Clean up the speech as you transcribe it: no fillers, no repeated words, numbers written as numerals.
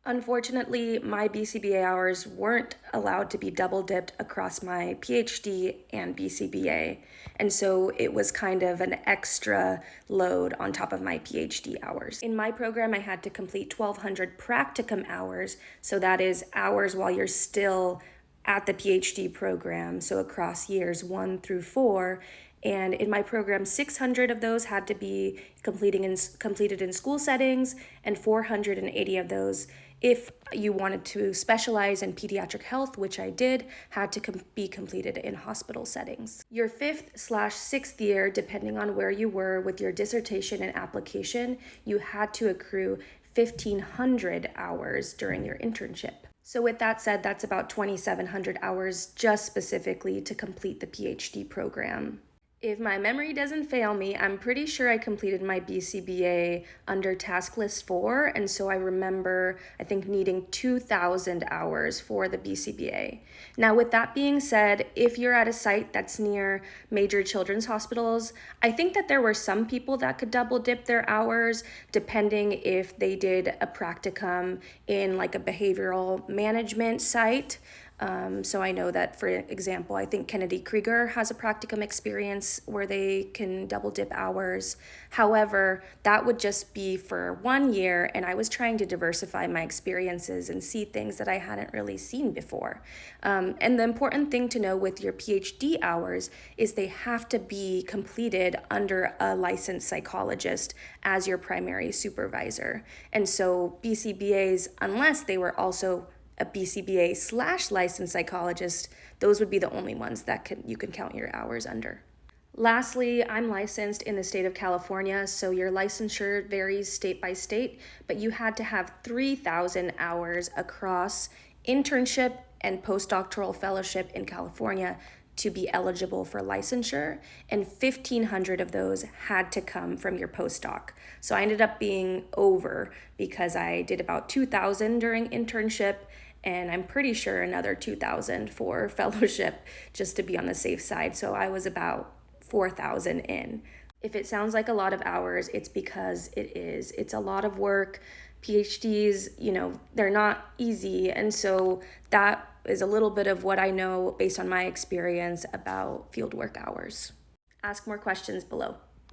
Unfortunately, my BCBA hours weren't allowed to be double dipped across my PhD and BCBA, and so it was kind of an extra load on top of my PhD hours. In my program, I had to complete 1,200 practicum hours, so that is hours while you're still at the PhD program, so across years 1 through 4. And in my program, 600 of those had to be completed in school settings, and 480 of those, if you wanted to specialize in pediatric health, which I did, had to be completed in hospital settings. Your 5th/6th year, depending on where you were with your dissertation and application, you had to accrue 1,500 hours during your internship. So with that said, that's about 2,700 hours just specifically to complete the PhD program. If my memory doesn't fail me, I'm pretty sure I completed my BCBA under task list 4, and so I remember, I think, needing 2,000 hours for the BCBA. Now, with that being said, if you're at a site that's near major children's hospitals, I think that there were some people that could double dip their hours depending if they did a practicum in like a behavioral management site. So I know that, for example, I think Kennedy Krieger has a practicum experience where they can double dip hours. However, that would just be for 1 year, and I was trying to diversify my experiences and see things that I hadn't really seen before. And the important thing to know with your PhD hours is they have to be completed under a licensed psychologist as your primary supervisor. And so BCBAs, unless they were also a BCBA/licensed psychologist, those would be the only ones that you can count your hours under. Lastly, I'm licensed in the state of California, so your licensure varies state by state, but you had to have 3,000 hours across internship and postdoctoral fellowship in California to be eligible for licensure, and 1,500 of those had to come from your postdoc. So I ended up being over because I did about 2,000 during internship, and I'm pretty sure another 2,000 for fellowship just to be on the safe side. So I was about 4,000 in. If it sounds like a lot of hours, it's because it is. It's a lot of work. PhDs, they're not easy. And so that is a little bit of what I know based on my experience about fieldwork hours. Ask more questions below.